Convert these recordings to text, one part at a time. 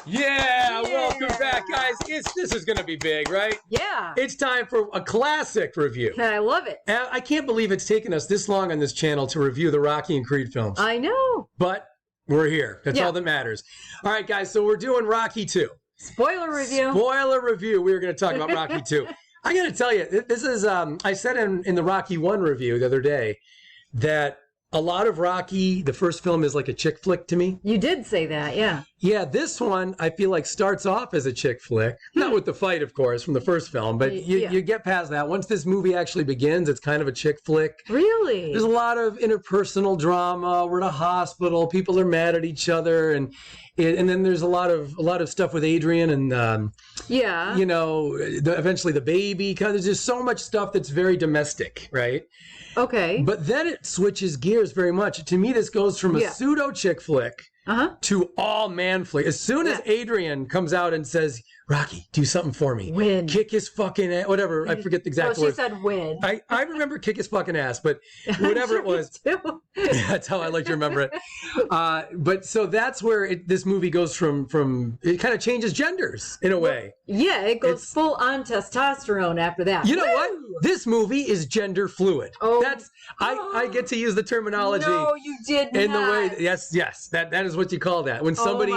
Yeah, welcome back, guys. This is going to be big, right? Yeah. It's time for a classic review. I love it. I can't believe it's taken us this long on this channel to review the Rocky and Creed films. I know. But we're here. That's all that matters. All right, guys, so we're doing Rocky 2. Spoiler review. Spoiler review. We're going to talk about Rocky 2. I got to tell you, this is, I said in the Rocky 1 review the other day that a lot of Rocky, the first film, is like a chick flick to me. You did say that, yeah. Yeah, this one, I feel like starts off as a chick flick. Not with the fight, of course, from the first film, but you get past that. Once this movie actually begins, it's kind of a chick flick. Really? There's a lot of interpersonal drama. We're in a hospital. People are mad at each other. And then there's a lot of stuff with Adrian and, you know, eventually the baby. There's just so much stuff that's very domestic, right? Okay. But then it switches gears very much. To me, this goes from a pseudo chick flick to all man flick. As soon as Adrian comes out and says, Rocky, do something for me. Win. Kick his fucking ass. Whatever. I forget the exact words. She said win. I remember kick his fucking ass, but whatever it was. That's how I like to remember it. But so that's where this movie goes from it kind of changes genders in a way. Yeah, it goes full on testosterone after that. You know what? This movie is gender fluid. Oh. That's I get to use the terminology. No, you did not. In the way, yes, that is what you call that. When somebody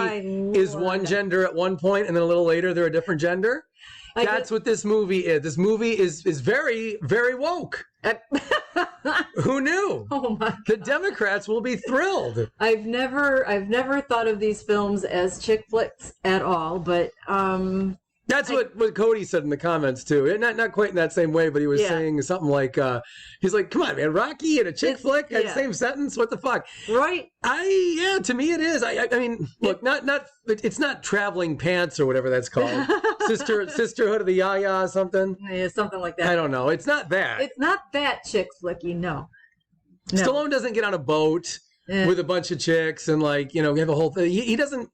is one gender at one point and then a little later they're a different gender. That's what this movie is. This movie is very, very woke. Who knew? Oh my God. The Democrats will be thrilled. I've never thought of these films as chick flicks at all, but that's what Cody said in the comments too. Not quite in that same way, but he was saying something like, he's like, "Come on, man, Rocky and a chick flick in the same sentence? What the fuck?" Right? To me it is. I mean, look, it's not Traveling Pants or whatever that's called. Sisterhood of the Yaya something. Yeah, something like that. I don't know. It's not that. It's not that chick flicky. No. Stallone doesn't get on a boat with a bunch of chicks and have a whole thing. He doesn't.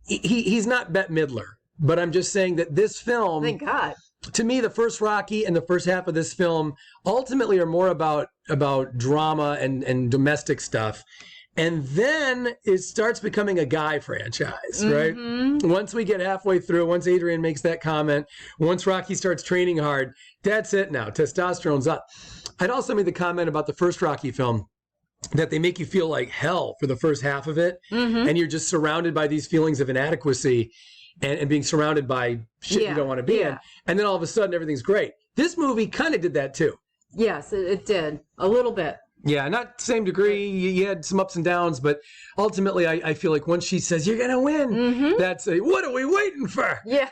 He's not Bette Midler. But I'm just saying that this film, thank God, to me, the first Rocky and the first half of this film ultimately are more about drama and domestic stuff. And then it starts becoming a guy franchise, right? Once we get halfway through, once Adrian makes that comment, once Rocky starts training hard, that's it now. Testosterone's up. I'd also made the comment about the first Rocky film that they make you feel like hell for the first half of it. And you're just surrounded by these feelings of inadequacy. And being surrounded by shit you don't want to be in. And then all of a sudden, everything's great. This movie kind of did that, too. Yes, it did. A little bit. Yeah, not same degree. You had some ups and downs, but ultimately, I feel like once she says, you're going to win, that's what are we waiting for? Yeah.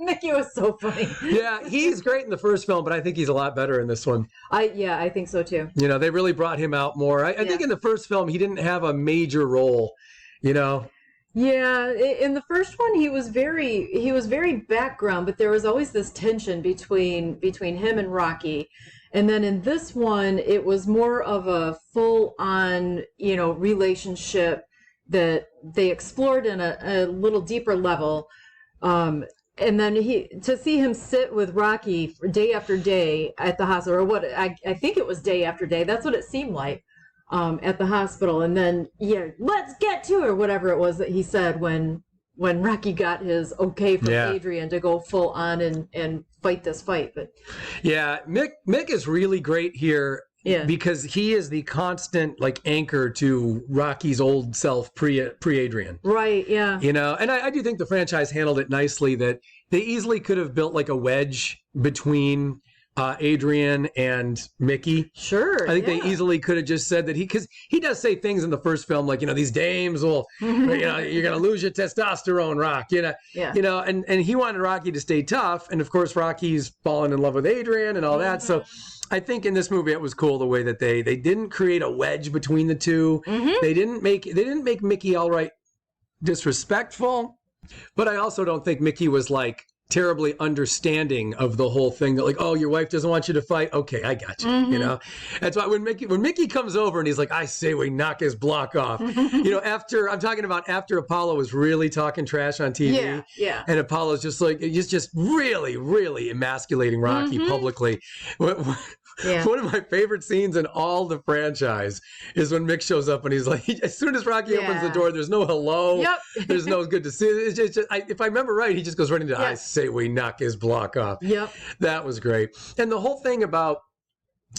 Mickey was so funny. Yeah, he's great in the first film, but I think he's a lot better in this one. I think so, too. You know, they really brought him out more. I think in the first film, he didn't have a major role, you know? Yeah, in the first one he was very background, but there was always this tension between him and Rocky. And then in this one it was more of a full-on, relationship that they explored in a little deeper level. And then to see him sit with Rocky day after day at the hospital, or what I think it was day after day, that's what it seemed like. At the hospital, and then let's get to it, or whatever it was that he said when Rocky got his okay from Adrian to go full on and fight this fight. But Mick is really great here because he is the constant anchor to Rocky's old self pre-Adrian. Right, yeah. And I do think the franchise handled it nicely, that they easily could have built a wedge between Adrian and Mickey. Sure. I think they easily could have just said that because he does say things in the first film like, these dames will, you're going to lose your testosterone, Rock, and he wanted Rocky to stay tough. And of course, Rocky's fallen in love with Adrian and all that. So I think in this movie, it was cool the way that they didn't create a wedge between the two. They didn't make Mickey outright disrespectful, but I also don't think Mickey was terribly understanding of the whole thing, that oh, your wife doesn't want you to fight. Okay, I got you. That's why when Mickey comes over and he's like, I say we knock his block off. After Apollo was really talking trash on TV. Yeah. And Apollo's just he's just really, really emasculating Rocky publicly. Yeah. One of my favorite scenes in all the franchise is when Mick shows up and he's like, as soon as Rocky opens the door, there's no hello. Yep. There's no good to see. It's just if I remember right, he just goes right into, I say we knock his block off. Yep. That was great. And the whole thing about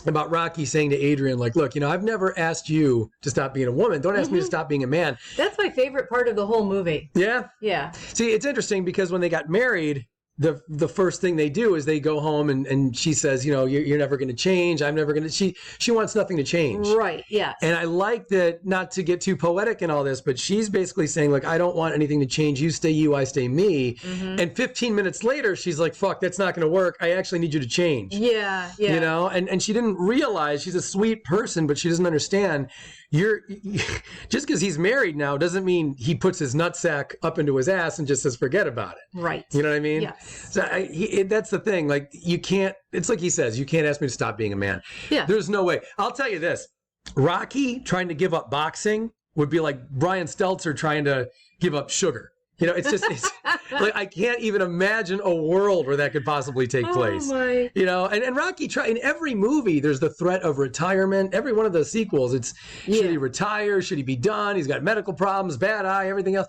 Rocky saying to Adrian, like, look, I've never asked you to stop being a woman. Don't ask me to stop being a man. That's my favorite part of the whole movie. Yeah. Yeah. See, it's interesting because when they got married, the first thing they do is they go home and she says, you're never going to change. I'm never going to. She wants nothing to change. Right. Yeah. And I like that, not to get too poetic in all this, but she's basically saying, look, I don't want anything to change. You stay you, I stay me. And 15 minutes later, she's like, fuck, that's not going to work. I actually need you to change. Yeah. Yeah. And she didn't realize, she's a sweet person, but she doesn't understand. Just because he's married now doesn't mean he puts his nutsack up into his ass and just says, forget about it. Right. You know what I mean? Yes. So that's the thing. Like, you can't, it's like he says, you can't ask me to stop being a man. Yeah. There's no way. I'll tell you this. Rocky trying to give up boxing would be like Brian Stelter trying to give up sugar. It's just, like, I can't even imagine a world where that could possibly take place. My. And Rocky in every movie, there's the threat of retirement. Every one of the sequels, it's should he retire? Should he be done? He's got medical problems, bad eye, everything else,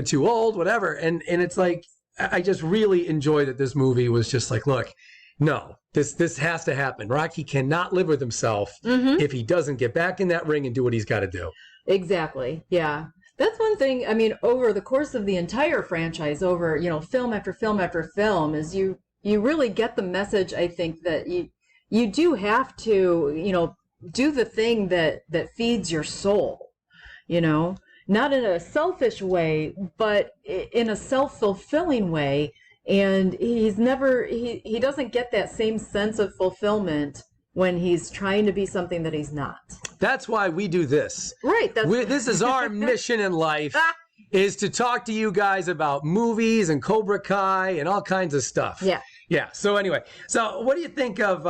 too old, whatever. And it's like, I just really enjoy that this movie was just like, look, no, this has to happen. Rocky cannot live with himself if he doesn't get back in that ring and do what he's got to do. Exactly. Yeah. That's one thing, I mean, over the course of the entire franchise, over, film after film after film, is you really get the message, I think, that you do have to, do the thing that feeds your soul, not in a selfish way, but in a self-fulfilling way. And he doesn't get that same sense of fulfillment when he's trying to be something that he's not. That's why we do this. Right. This is our mission in life, is to talk to you guys about movies and Cobra Kai and all kinds of stuff. Yeah. Yeah. So anyway, what do you think of,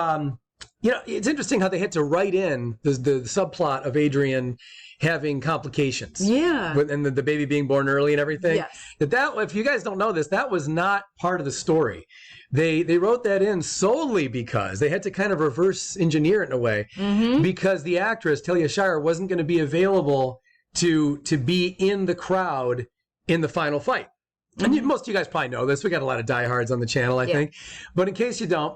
it's interesting how they had to write in the subplot of Adrian having complications. Yeah. And the baby being born early and everything. Yes. That, if you guys don't know this, that was not part of the story. They wrote that in solely because they had to kind of reverse engineer it in a way, because the actress, Talia Shire, wasn't going to be available to be in the crowd in the final fight. And most of you guys probably know this. We got a lot of diehards on the channel, I think. But in case you don't,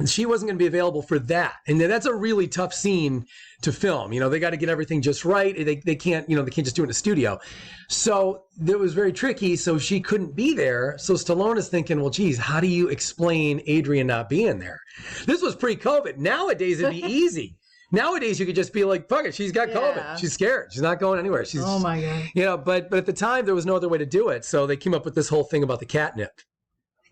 she wasn't going to be available for that. And that's a really tough scene to film. They got to get everything just right. They can't, they can't just do it in a studio. So that was very tricky. So she couldn't be there. So Stallone is thinking, well, geez, how do you explain Adrian not being there? This was pre-COVID. Nowadays, it'd be easy. Nowadays, you could just be like, fuck it, she's got COVID. She's scared. She's not going anywhere. Oh my God. But at the time, there was no other way to do it. So they came up with this whole thing about the catnip.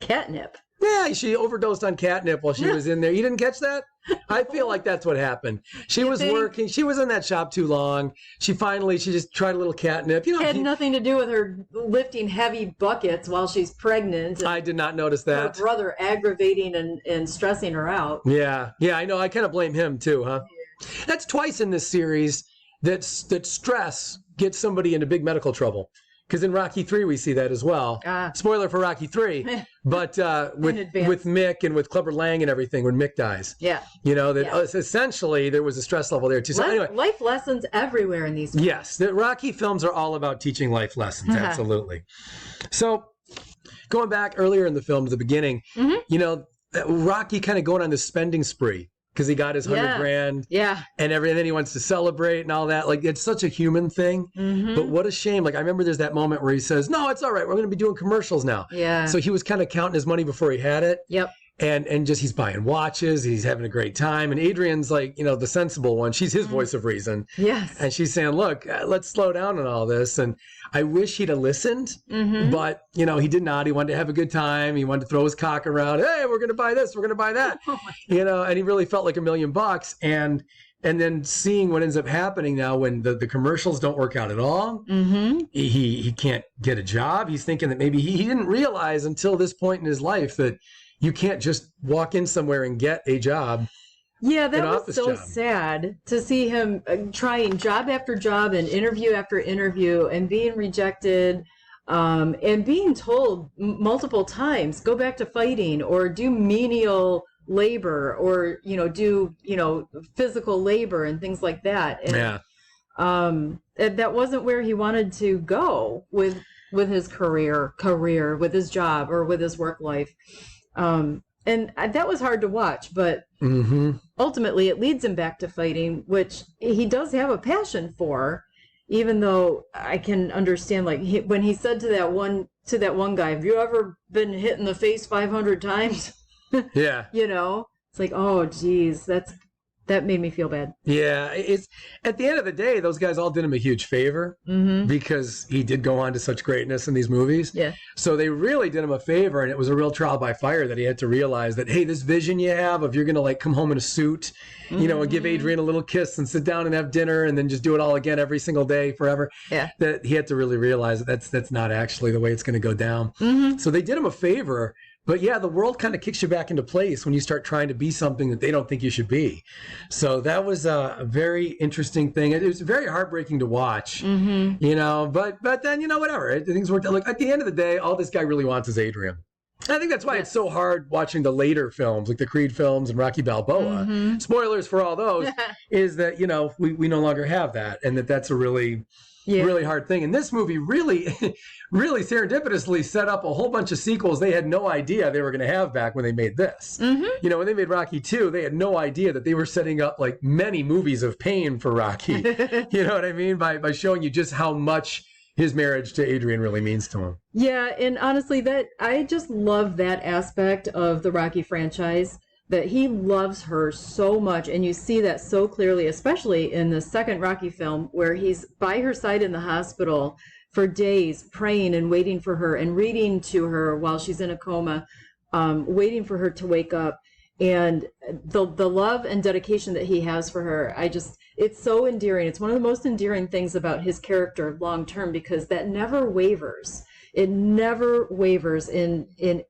Catnip? Yeah, she overdosed on catnip while she was in there. You didn't catch that? I feel like that's what happened. She was working. She was in that shop too long. She just tried a little catnip. Had nothing to do with her lifting heavy buckets while she's pregnant. I did not notice that. Her brother aggravating and stressing her out. Yeah, I know. I kind of blame him too, huh? Yeah. That's twice in this series that stress gets somebody into big medical trouble. Because in Rocky 3, we see that as well. Spoiler for Rocky 3. But with Mick and with Clubber Lang and everything, when Mick dies. Yeah. Essentially, there was a stress level there, too. So anyway, life lessons everywhere in these films. Yes. The Rocky films are all about teaching life lessons. Absolutely. So going back earlier in the film to the beginning, Rocky kind of going on this spending spree. Because he got his $100,000 and everything, then he wants to celebrate and all that. Like, it's such a human thing. But what a shame. Like, I remember there's that moment where he says, no, it's all right. We're going to be doing commercials now. Yeah. So he was kind of counting his money before he had it. Yep. And just he's buying watches. He's having a great time. And Adrian's like, the sensible one. She's his voice of reason. Yes. And she's saying, look, let's slow down on all this. And I wish he'd have listened, but, he did not. He wanted to have a good time. He wanted to throw his cock around. Hey, we're going to buy this. We're going to buy that. And he really felt like $1 million. And then seeing what ends up happening now when the commercials don't work out at all, he can't get a job. He's thinking that maybe he didn't realize until this point in his life that you can't just walk in somewhere and get a job. Yeah, that was so sad to see him trying job after job and interview after interview and being rejected and being told multiple times, go back to fighting or do menial labor or, do, physical labor and things like that. And, that wasn't where he wanted to go with his career, with his job, or with his work life. And that was hard to watch, but ultimately it leads him back to fighting, which he does have a passion for, even though I can understand, like, when he said to that one guy, "Have you ever been hit in the face 500 times?" Yeah. It's like, oh, geez, that made me feel bad. Yeah, it's at the end of the day, those guys all did him a huge favor because he did go on to such greatness in these movies. Yeah. So they really did him a favor, and it was a real trial by fire that he had to realize that, hey, this vision you have of you're going to like come home in a suit, and give Adrian a little kiss and sit down and have dinner and then just do it all again every single day forever. Yeah. That he had to really realize that that's not actually the way it's going to go down. So they did him a favor. But yeah, the world kind of kicks you back into place when you start trying to be something that they don't think you should be. So that was a very interesting thing. It was very heartbreaking to watch, but then, whatever. Things worked out. Like, at the end of the day, all this guy really wants is Adrian. I think that's why it's so hard watching the later films, like the Creed films and Rocky Balboa. Spoilers for all those, is that, we no longer have that, and that's a really hard thing. And this movie really serendipitously set up a whole bunch of sequels they had no idea they were going to have back when they made this. When they made Rocky 2, they had no idea that they were setting up like many movies of pain for Rocky. You know what I mean? By showing you just how much his marriage to Adrian really means to him. Yeah, and honestly, I just love that aspect of the Rocky franchise, that he loves her so much, and you see that so clearly, especially in the second Rocky film, where he's by her side in the hospital for days, praying and waiting for her and reading to her while she's in a coma, waiting for her to wake up. And the love and dedication that he has for her, it's so endearing. It's one of the most endearing things about his character long term, because that never wavers. It never wavers in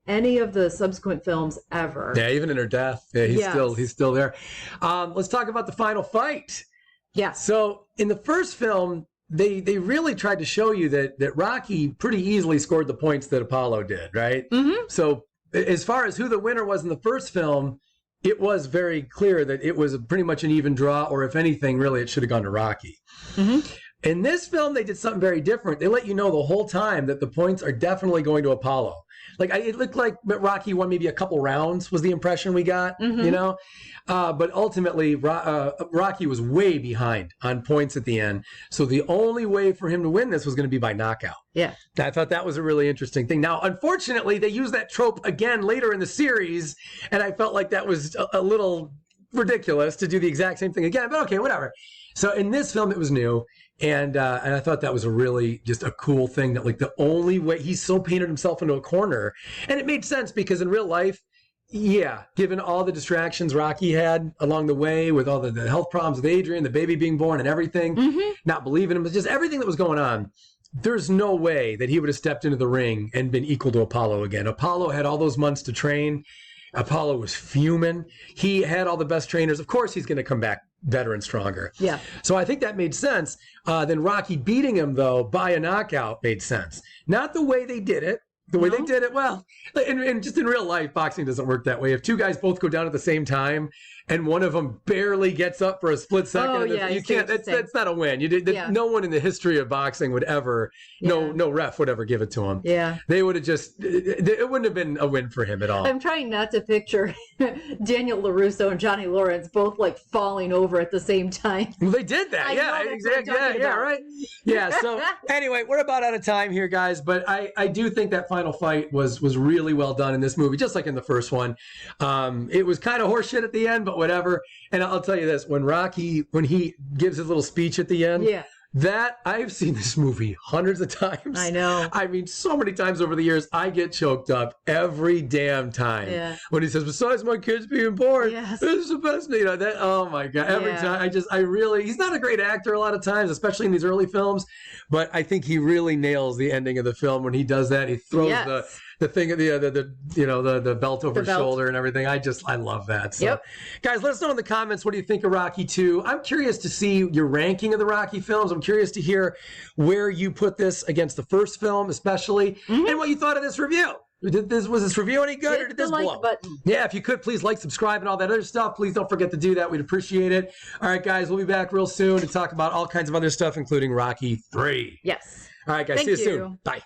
any of the subsequent films ever. Yeah, even in her death. Yeah, he's still there. Let's talk about the final fight. Yeah. So in the first film, they really tried to show you that Rocky pretty easily scored the points that Apollo did, right? So as far as who the winner was in the first film, it was very clear that it was pretty much an even draw, or if anything, really, it should have gone to Rocky. In this film, they did something very different. They let you know the whole time that the points are definitely going to Apollo. Like, it looked like Rocky won maybe a couple rounds was the impression we got, but ultimately Rocky was way behind on points at the end. So the only way for him to win this was going to be by knockout. Yeah. I thought that was a really interesting thing. Now, unfortunately, they used that trope again later in the series, and I felt like that was a little ridiculous to do the exact same thing again, but okay, whatever. So in this film, it was new. And I thought that was a really just a cool thing, that like the only way he's so painted himself into a corner. And it made sense because in real life, given all the distractions Rocky had along the way with all the health problems with Adrian, the baby being born and everything, not believing him, just everything that was going on, there's no way that he would have stepped into the ring and been equal to Apollo again. Apollo had all those months to train. Apollo was fuming. He had all the best trainers. Of course, he's going to come back better and stronger. Yeah. So I think that made sense. Then Rocky beating him, though, by a knockout made sense. Not the way they did it. The way they did it, well, and just in real life, boxing doesn't work that way. If two guys both go down at the same time and one of them barely gets up for a split second, you can't. That's not a win. No one in the history of boxing would ever, no ref would ever give it to him. Yeah, they would have just. It wouldn't have been a win for him at all. I'm trying not to picture Daniel LaRusso and Johnny Lawrence both like falling over at the same time. Well, they did that. Exactly. Yeah, right. Yeah. So anyway, we're about out of time here, guys. But I do think that final fight was really well done in this movie, just like in the first one. It was kind of horseshit at the end, but whatever. And I'll tell you this, when he gives his little speech at the end, that I've seen this movie hundreds of times. I know. I mean, so many times over the years, I get choked up every damn time. Yeah. When he says, besides my kids being born, this is the best, that, oh my God, every time. He's not a great actor a lot of times, especially in these early films, but I think he really nails the ending of the film when he does that. He throws the thing, the belt over his shoulder and everything. I love that. So, guys, let us know in the comments, what do you think of Rocky 2? I'm curious to see your ranking of the Rocky films. I'm curious to hear where you put this against the first film, especially, and what you thought of this review. Was this review any good, or Hit did the this like blow? button. Yeah, if you could, please like, subscribe, and all that other stuff. Please don't forget to do that. We'd appreciate it. All right, guys, we'll be back real soon to talk about all kinds of other stuff, including Rocky 3. Yes. All right, guys, Thank see you you. soon. Bye.